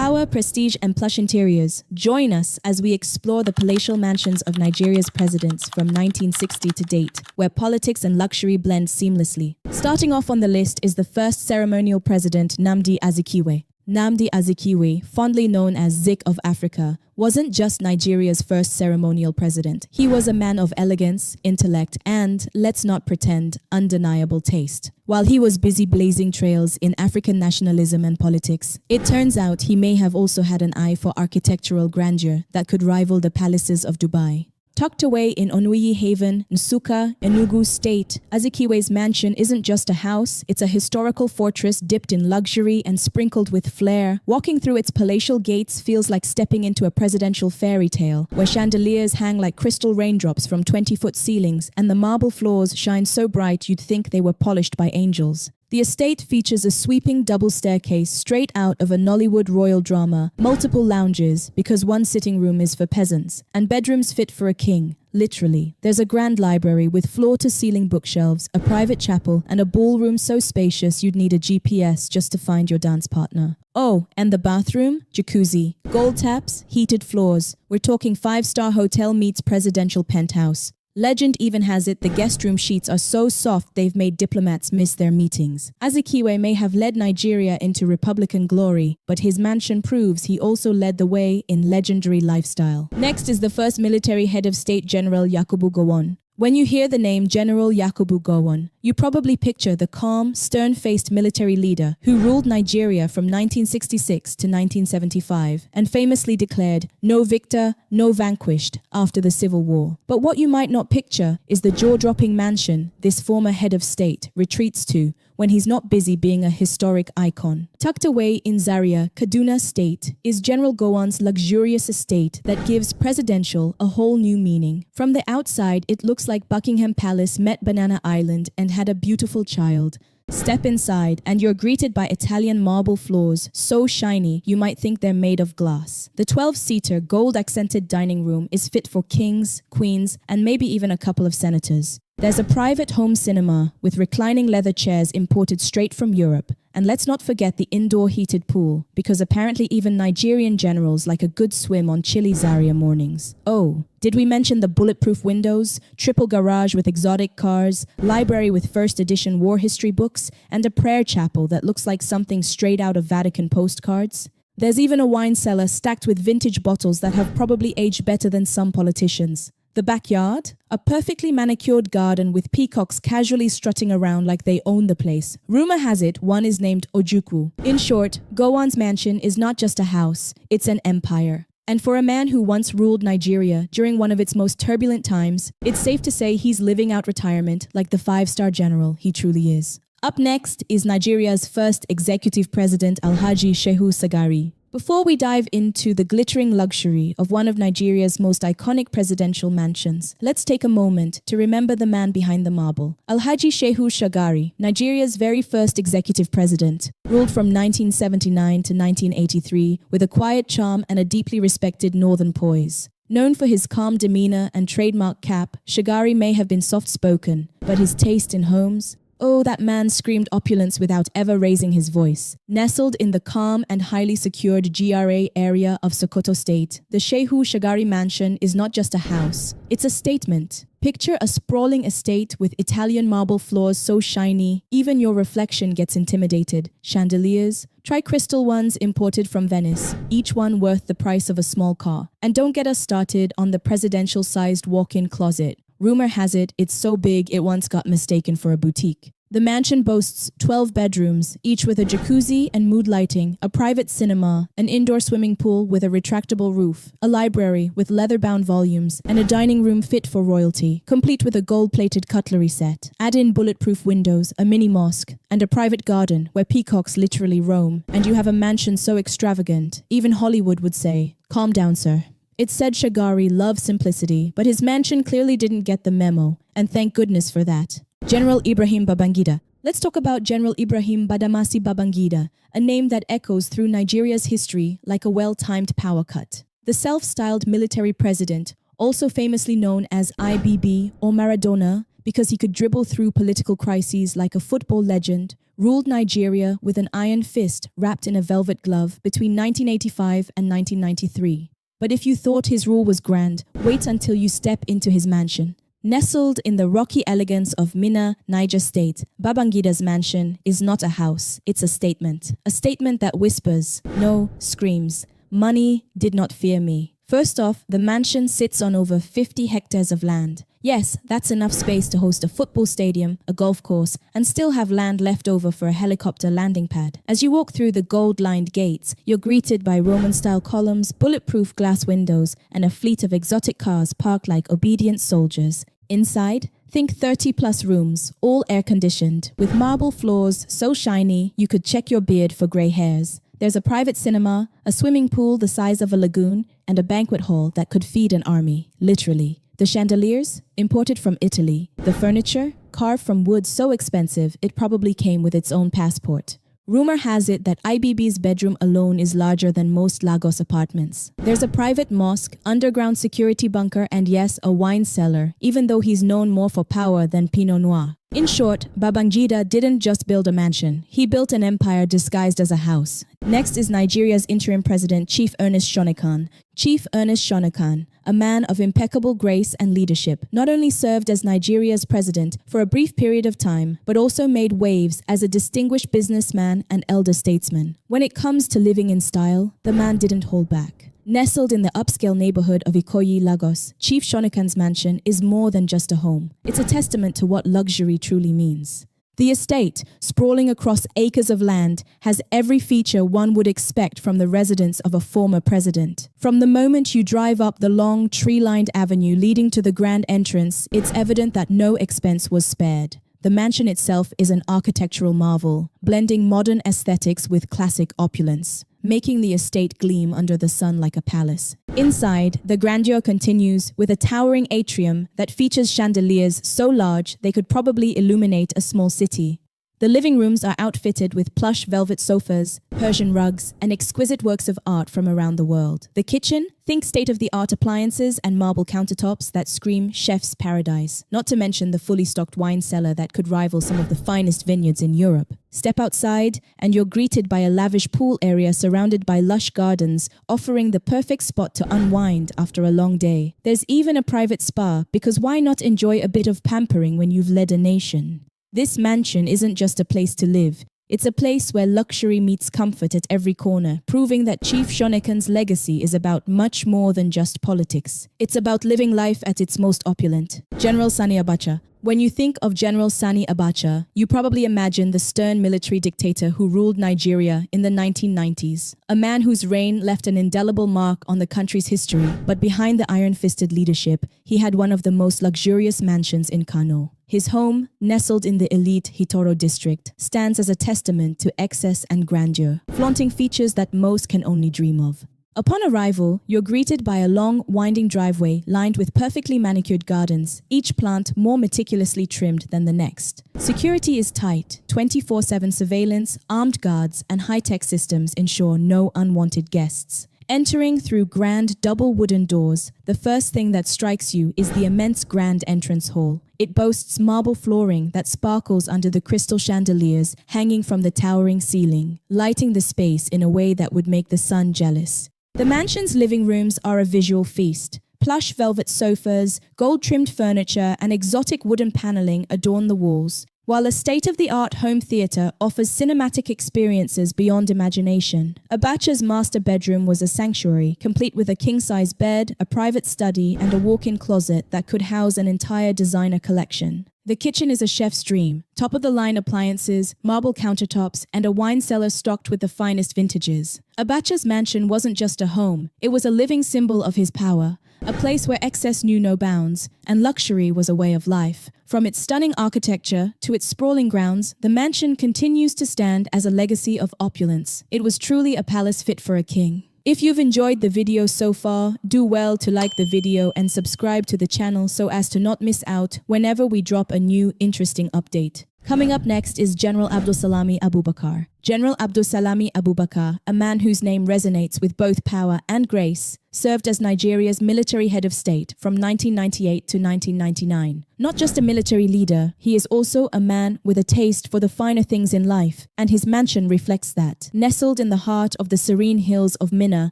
Power, prestige, and plush interiors. Join us as we explore the palatial mansions of Nigeria's presidents from 1960 to date, where politics and luxury blend seamlessly. Starting off on the list is the first ceremonial president, Nnamdi Azikiwe. Nnamdi Azikiwe, fondly known as Zik of Africa, wasn't just Nigeria's first ceremonial president. He was a man of elegance, intellect, and, let's not pretend, undeniable taste. While he was busy blazing trails in African nationalism and politics, it turns out he may have also had an eye for architectural grandeur that could rival the palaces of Dubai. Tucked away in Onuyi Haven, Nsukka, Enugu State, Azikiwe's mansion isn't just a house, it's a historical fortress dipped in luxury and sprinkled with flair. Walking through its palatial gates feels like stepping into a presidential fairy tale, where chandeliers hang like crystal raindrops from 20-foot ceilings and the marble floors shine so bright you'd think they were polished by angels. The estate features a sweeping double staircase straight out of a Nollywood royal drama, multiple lounges, because one sitting room is for peasants, and bedrooms fit for a king, literally. There's a grand library with floor-to-ceiling bookshelves, a private chapel, and a ballroom so spacious you'd need a GPS just to find your dance partner. Oh, and the bathroom? Jacuzzi. Gold taps, heated floors. We're talking 5-star hotel meets presidential penthouse. Legend even has it the guest room sheets are so soft they've made diplomats miss their meetings. Azikiwe may have led Nigeria into Republican glory, but his mansion proves he also led the way in legendary lifestyle. Next is the first military head of state, General Yakob Gowan. When you hear the name General Yakob Gowan, you probably picture the calm, stern-faced military leader who ruled Nigeria from 1966 to 1975 and famously declared, "No victor, no vanquished," after the Civil War. But what you might not picture is the jaw-dropping mansion this former head of state retreats to when he's not busy being a historic icon. Tucked away in Zaria, Kaduna State, is General Gowan's luxurious estate that gives presidential a whole new meaning. From the outside, it looks like Buckingham Palace met Banana Island and had a beautiful child. Step inside and you're greeted by Italian marble floors so shiny you might think they're made of glass. The 12-seater gold-accented dining room is fit for kings, queens, and maybe even a couple of senators. There's a private home cinema with reclining leather chairs imported straight from Europe. And let's not forget the indoor heated pool, because apparently even Nigerian generals like a good swim on chilly Zaria mornings. Oh, did we mention the bulletproof windows, triple garage with exotic cars, library with first edition war history books, and a prayer chapel that looks like something straight out of Vatican postcards? There's even a wine cellar stacked with vintage bottles that have probably aged better than some politicians. The backyard? A perfectly manicured garden with peacocks casually strutting around like they own the place. Rumor has it one is named Ojukwu. In short, Gowan's mansion is not just a house, it's an empire. And for a man who once ruled Nigeria during one of its most turbulent times, it's safe to say he's living out retirement like the 5-star general he truly is. Up next is Nigeria's first executive president, AlHaji Shagari. Before we dive into the glittering luxury of one of Nigeria's most iconic presidential mansions, let's take a moment to remember the man behind the marble. AlHaji Shagari, Nigeria's very first executive president, ruled from 1979 to 1983 with a quiet charm and a deeply respected northern poise. Known for his calm demeanor and trademark cap, Shagari may have been soft-spoken, but his taste in homes, oh, that man screamed opulence without ever raising his voice. Nestled in the calm and highly secured GRA area of Sokoto State, the Shehu Shagari mansion is not just a house, it's a statement. Picture a sprawling estate with Italian marble floors so shiny, even your reflection gets intimidated. Chandeliers, try crystal ones imported from Venice, each one worth the price of a small car. And don't get us started on the presidential-sized walk-in closet. Rumor has it, it's so big it once got mistaken for a boutique. The mansion boasts 12 bedrooms, each with a jacuzzi and mood lighting, a private cinema, an indoor swimming pool with a retractable roof, a library with leather-bound volumes, and a dining room fit for royalty, complete with a gold-plated cutlery set. Add in bulletproof windows, a mini mosque, and a private garden where peacocks literally roam, and you have a mansion so extravagant, even Hollywood would say, "Calm down, sir." It's said Shagari loved simplicity, but his mansion clearly didn't get the memo, and thank goodness for that. General Ibrahim Babangida. Let's talk about General Ibrahim Badamasi Babangida, a name that echoes through Nigeria's history like a well-timed power cut. The self-styled military president, also famously known as IBB or Maradona, because he could dribble through political crises like a football legend, ruled Nigeria with an iron fist wrapped in a velvet glove between 1985 and 1993. But if you thought his rule was grand, wait until you step into his mansion. Nestled in the rocky elegance of Minna, Niger State, Babangida's mansion is not a house, it's a statement. A statement that whispers, no, screams, money did not fear me. First off, the mansion sits on over 50 hectares of land. Yes, that's enough space to host a football stadium, a golf course, and still have land left over for a helicopter landing pad. As you walk through the gold-lined gates, you're greeted by Roman-style columns, bulletproof glass windows, and a fleet of exotic cars parked like obedient soldiers. Inside, think 30-plus rooms, all air-conditioned, with marble floors so shiny you could check your beard for grey hairs. There's a private cinema, a swimming pool the size of a lagoon, and a banquet hall that could feed an army, literally. The chandeliers, imported from Italy. The furniture, carved from wood so expensive it probably came with its own passport. Rumor has it that IBB's bedroom alone is larger than most Lagos apartments. There's a private mosque, underground security bunker, and yes, a wine cellar, even though he's known more for power than Pinot Noir. In short, Babangida didn't just build a mansion, he built an empire disguised as a house. Next is Nigeria's interim president, Chief Ernest Shonekan. Chief Ernest Shonekan, a man of impeccable grace and leadership, not only served as Nigeria's president for a brief period of time, but also made waves as a distinguished businessman and elder statesman. When it comes to living in style, the man didn't hold back. Nestled in the upscale neighborhood of Ikoyi, Lagos, Chief Shonekan's mansion is more than just a home. It's a testament to what luxury truly means. The estate, sprawling across acres of land, has every feature one would expect from the residence of a former president. From the moment you drive up the long, tree-lined avenue leading to the grand entrance, it's evident that no expense was spared. The mansion itself is an architectural marvel, blending modern aesthetics with classic opulence, making the estate gleam under the sun like a palace. Inside, the grandeur continues with a towering atrium that features chandeliers so large they could probably illuminate a small city. The living rooms are outfitted with plush velvet sofas, Persian rugs, and exquisite works of art from around the world. The kitchen, think state-of-the-art appliances and marble countertops that scream chef's paradise, not to mention the fully stocked wine cellar that could rival some of the finest vineyards in Europe. Step outside, and you're greeted by a lavish pool area surrounded by lush gardens, offering the perfect spot to unwind after a long day. There's even a private spa, because why not enjoy a bit of pampering when you've led a nation? This mansion isn't just a place to live. It's a place where luxury meets comfort at every corner, proving that Chief Shonekan's legacy is about much more than just politics. It's about living life at its most opulent. General Sani Abacha. When you think of General Sani Abacha, you probably imagine the stern military dictator who ruled Nigeria in the 1990s. A man whose reign left an indelible mark on the country's history, but behind the iron-fisted leadership, he had one of the most luxurious mansions in Kano. His home, nestled in the elite Hitoro district, stands as a testament to excess and grandeur, flaunting features that most can only dream of. Upon arrival, you're greeted by a long, winding driveway lined with perfectly manicured gardens, each plant more meticulously trimmed than the next. Security is tight. 24/7 surveillance, armed guards, and high-tech systems ensure no unwanted guests. Entering through grand double wooden doors, the first thing that strikes you is the immense grand entrance hall. It boasts marble flooring that sparkles under the crystal chandeliers hanging from the towering ceiling, lighting the space in a way that would make the sun jealous. The mansion's living rooms are a visual feast. Plush velvet sofas, gold-trimmed furniture, and exotic wooden paneling adorn the walls, while a state-of-the-art home theater offers cinematic experiences beyond imagination. Abacha's master bedroom was a sanctuary, complete with a king-size bed, a private study, and a walk-in closet that could house an entire designer collection. The kitchen is a chef's dream. Top-of-the-line appliances, marble countertops, and a wine cellar stocked with the finest vintages. Abacha's mansion wasn't just a home, it was a living symbol of his power, a place where excess knew no bounds, and luxury was a way of life. From its stunning architecture to its sprawling grounds, the mansion continues to stand as a legacy of opulence. It was truly a palace fit for a king. If you've enjoyed the video so far, do well to like the video and subscribe to the channel so as to not miss out whenever we drop a new interesting update. Coming up next is General Abdulsalami Abubakar. General Abdulsalami Abubakar, a man whose name resonates with both power and grace, served as Nigeria's military head of state from 1998 to 1999. Not just a military leader, he is also a man with a taste for the finer things in life, and his mansion reflects that. Nestled in the heart of the serene hills of Minna,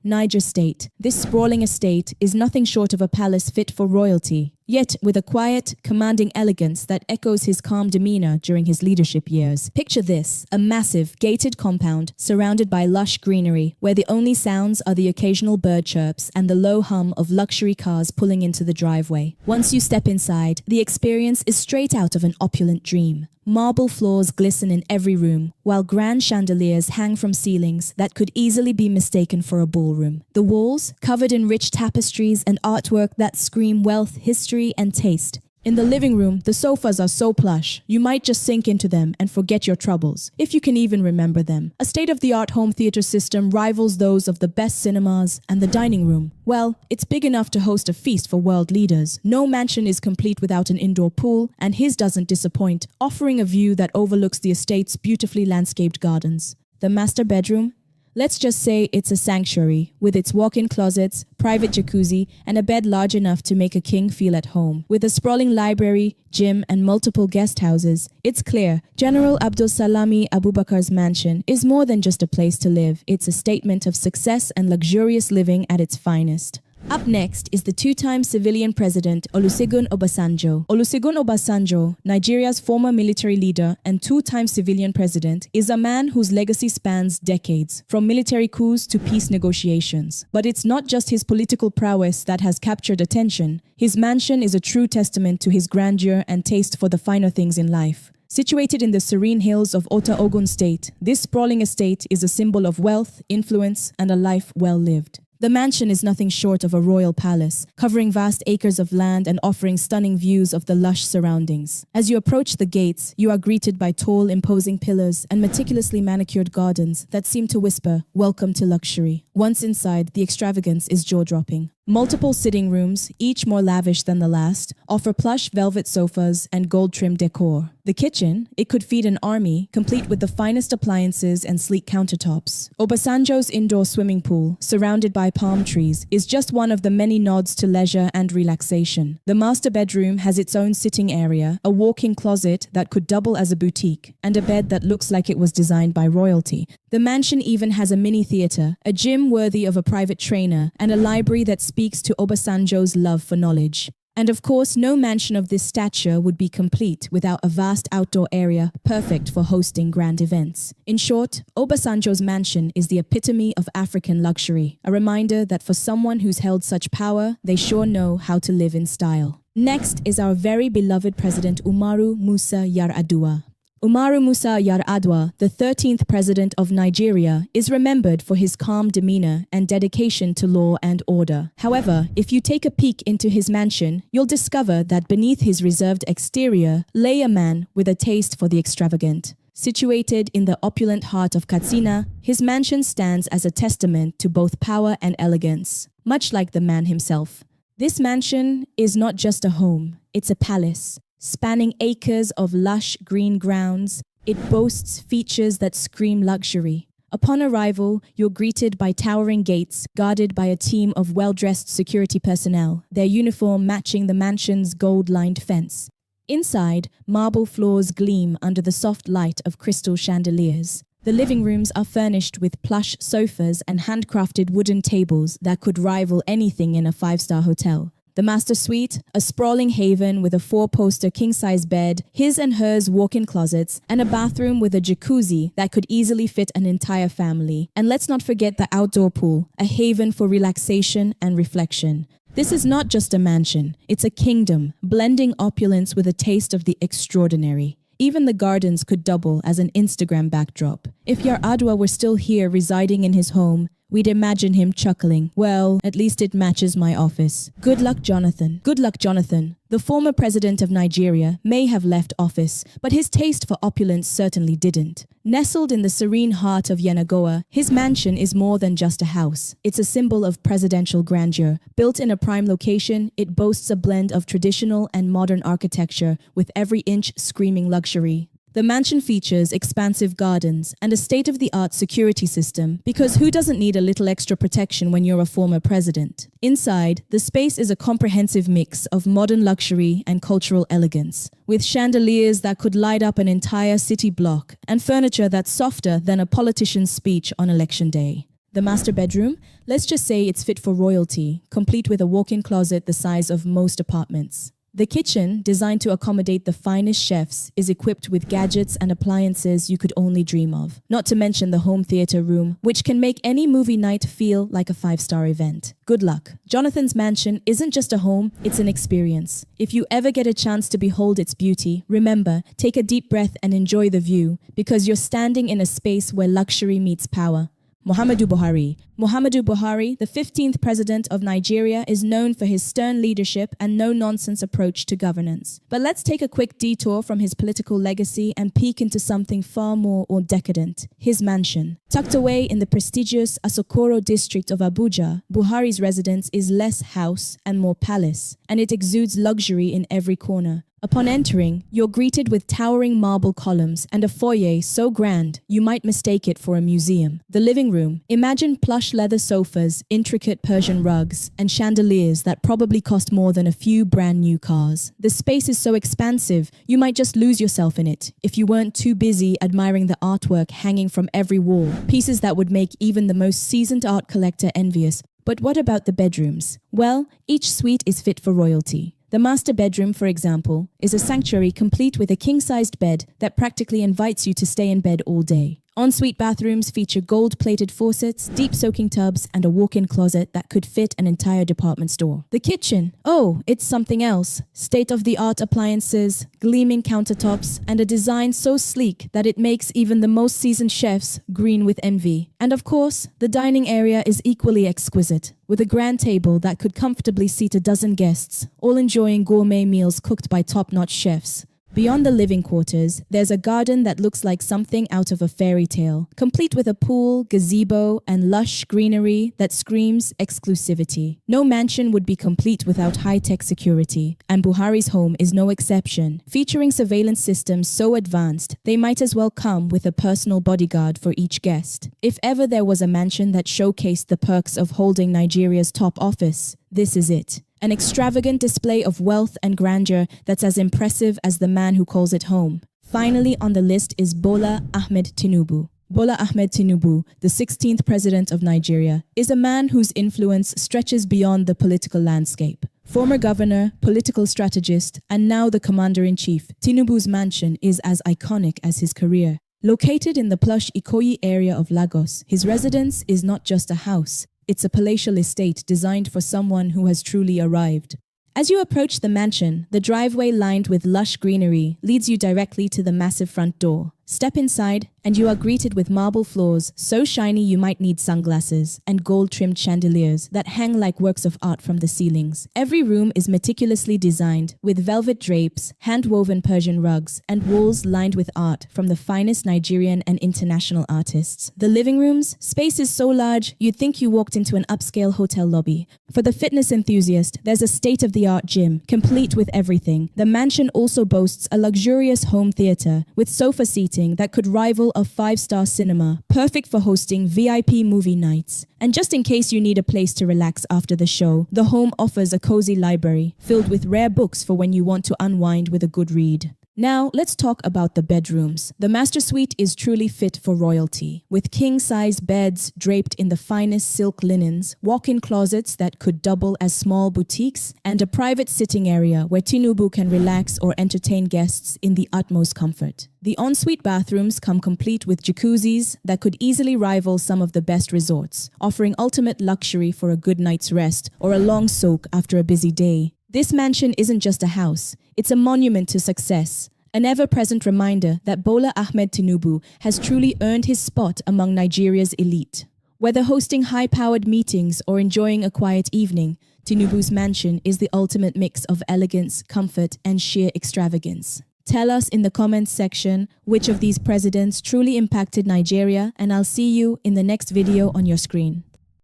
Niger State, this sprawling estate is nothing short of a palace fit for royalty, yet with a quiet, commanding elegance that echoes his calm demeanor during his leadership years. Picture this, a massive, gated compound surrounded by lush greenery, where the only sounds are the occasional bird chirps and the low hum of luxury cars pulling into the driveway. Once you step inside, the experience is straight out of an opulent dream. Marble floors glisten in every room, while grand chandeliers hang from ceilings that could easily be mistaken for a ballroom. The walls, covered in rich tapestries and artwork that scream wealth, history, and taste. In the living room, the sofas are so plush, you might just sink into them and forget your troubles, if you can even remember them. A state-of-the-art home theater system rivals those of the best cinemas, and the dining room, well, it's big enough to host a feast for world leaders. No mansion is complete without an indoor pool, and his doesn't disappoint, offering a view that overlooks the estate's beautifully landscaped gardens. The master bedroom? Let's just say it's a sanctuary, with its walk-in closets, private jacuzzi, and a bed large enough to make a king feel at home. With a sprawling library, gym, and multiple guest houses, it's clear General Abdulsalami Abubakar's mansion is more than just a place to live. It's a statement of success and luxurious living at its finest. Up next is the two-time civilian president Olusegun Obasanjjo. Olusegun Obasanjjo, Nigeria's former military leader and two-time civilian president, is a man whose legacy spans decades, from military coups to peace negotiations. But it's not just his political prowess that has captured attention. His mansion is a true testament to his grandeur and taste for the finer things in life. Situated in the serene hills of Ota Ogun State, this sprawling estate is a symbol of wealth, influence, and a life well lived. The mansion is nothing short of a royal palace, covering vast acres of land and offering stunning views of the lush surroundings. As you approach the gates, you are greeted by tall, imposing pillars and meticulously manicured gardens that seem to whisper, "Welcome to luxury." Once inside, the extravagance is jaw-dropping. Multiple sitting rooms, each more lavish than the last, offer plush velvet sofas and gold-trimmed decor. The kitchen, it could feed an army, complete with the finest appliances and sleek countertops. Obasanjo's indoor swimming pool, surrounded by palm trees, is just one of the many nods to leisure and relaxation. The master bedroom has its own sitting area, a walk-in closet that could double as a boutique, and a bed that looks like it was designed by royalty. The mansion even has a mini theater, a gym worthy of a private trainer, and a library that speaks to Obasanjo's love for knowledge. And of course, no mansion of this stature would be complete without a vast outdoor area perfect for hosting grand events. In short, Obasanjo's mansion is the epitome of African luxury, a reminder that for someone who's held such power, they sure know how to live in style. Next is our very beloved President Umaru Musa Yaradua. Umaru Musa Yaradua, the 13th president of Nigeria, is remembered for his calm demeanor and dedication to law and order. However, if you take a peek into his mansion, you'll discover that beneath his reserved exterior lay a man with a taste for the extravagant. Situated in the opulent heart of Katsina, his mansion stands as a testament to both power and elegance, much like the man himself. This mansion is not just a home, it's a palace. Spanning acres of lush green grounds, it boasts features that scream luxury. Upon arrival, you're greeted by towering gates, guarded by a team of well-dressed security personnel, their uniform matching the mansion's gold-lined fence. Inside, marble floors gleam under the soft light of crystal chandeliers. The living rooms are furnished with plush sofas and handcrafted wooden tables that could rival anything in a five-star hotel. The master suite, a sprawling haven with a 4-poster king-size bed, his and hers walk-in closets, and a bathroom with a jacuzzi that could easily fit an entire family. And let's not forget the outdoor pool, a haven for relaxation and reflection. This is not just a mansion, it's a kingdom, blending opulence with a taste of the extraordinary. Even the gardens could double as an Instagram backdrop. If Yaradua were still here residing in his home, we'd imagine him chuckling, "Well, at least it matches my office." Good luck, Jonathan. Good luck, Jonathan. The former president of Nigeria may have left office, but his taste for opulence certainly didn't. Nestled in the serene heart of Yenagoa, his mansion is more than just a house. It's a symbol of presidential grandeur. Built in a prime location, it boasts a blend of traditional and modern architecture, with every inch screaming luxury. The mansion features expansive gardens and a state-of-the-art security system because who doesn't need a little extra protection when you're a former president? Inside, the space is a comprehensive mix of modern luxury and cultural elegance, with chandeliers that could light up an entire city block and furniture that's softer than a politician's speech on election day. The master bedroom? Let's just say it's fit for royalty, complete with a walk-in closet the size of most apartments. The kitchen, designed to accommodate the finest chefs, is equipped with gadgets and appliances you could only dream of. Not to mention the home theater room, which can make any movie night feel like a 5-star event. Good luck. Jonathan's mansion isn't just a home, it's an experience. If you ever get a chance to behold its beauty, remember, take a deep breath and enjoy the view, because you're standing in a space where luxury meets power. Muhammadu Buuhari. Muhammadu Buuhari, the 15th president of Nigeria, is known for his stern leadership and no-nonsense approach to governance. But let's take a quick detour from his political legacy and peek into something far more decadent, his mansion. Tucked away in the prestigious Asokoro district of Abuja, Buhari's residence is less house and more palace, and it exudes luxury in every corner. Upon entering, you're greeted with towering marble columns and a foyer so grand you might mistake it for a museum. The living room. Imagine plush leather sofas, intricate Persian rugs, and chandeliers that probably cost more than a few brand new cars. The space is so expansive, you might just lose yourself in it if you weren't too busy admiring the artwork hanging from every wall, pieces that would make even the most seasoned art collector envious. But what about the bedrooms? Well, each suite is fit for royalty. The master bedroom, for example, is a sanctuary complete with a king-sized bed that practically invites you to stay in bed all day. Ensuite bathrooms feature gold-plated faucets, deep soaking tubs, and a walk-in closet that could fit an entire department store. The kitchen. Oh, it's something else. State-of-the-art appliances, gleaming countertops, and a design so sleek that it makes even the most seasoned chefs green with envy. And of course, the dining area is equally exquisite, with a grand table that could comfortably seat a dozen guests, all enjoying gourmet meals cooked by top-notch chefs. Beyond the living quarters, there's a garden that looks like something out of a fairy tale, complete with a pool, gazebo, and lush greenery that screams exclusivity. No mansion would be complete without high-tech security, and Buhari's home is no exception, featuring surveillance systems so advanced they might as well come with a personal bodyguard for each guest. If ever there was a mansion that showcased the perks of holding Nigeria's top office, this is it. An extravagant display of wealth and grandeur that's as impressive as the man who calls it home. Finally on the list is Bola Ahmed Tinubu. Bola Ahmed Tinubu, the 16th president of Nigeria, is a man whose influence stretches beyond the political landscape. Former governor, political strategist, and now the commander-in-chief, Tinubu's mansion is as iconic as his career. Located in the plush Ikoyi area of Lagos, his residence is not just a house. It's a palatial estate designed for someone who has truly arrived. As you approach the mansion, the driveway lined with lush greenery leads you directly to the massive front door. Step inside, and you are greeted with marble floors so shiny you might need sunglasses, and gold-trimmed chandeliers that hang like works of art from the ceilings. Every room is meticulously designed, with velvet drapes, hand-woven Persian rugs, and walls lined with art from the finest Nigerian and international artists. The living rooms? Space is so large, you'd think you walked into an upscale hotel lobby. For the fitness enthusiast, there's a state-of-the-art gym, complete with everything. The mansion also boasts a luxurious home theater, with sofa seating that could rival a 5-star cinema, perfect for hosting VIP movie nights. And just in case you need a place to relax after the show, the home offers a cozy library filled with rare books for when you want to unwind with a good read. Now, let's talk about the bedrooms. The master suite is truly fit for royalty, with king-size beds draped in the finest silk linens, walk-in closets that could double as small boutiques, and a private sitting area where Tinubu can relax or entertain guests in the utmost comfort. The ensuite bathrooms come complete with jacuzzis that could easily rival some of the best resorts, offering ultimate luxury for a good night's rest or a long soak after a busy day. This mansion isn't just a house, it's a monument to success, an ever-present reminder that Bola Ahmed Tinubu has truly earned his spot among Nigeria's elite. Whether hosting high-powered meetings or enjoying a quiet evening, Tinubu's mansion is the ultimate mix of elegance, comfort, and sheer extravagance. Tell us in the comments section which of these presidents truly impacted Nigeria, and I'll see you in the next video on your screen.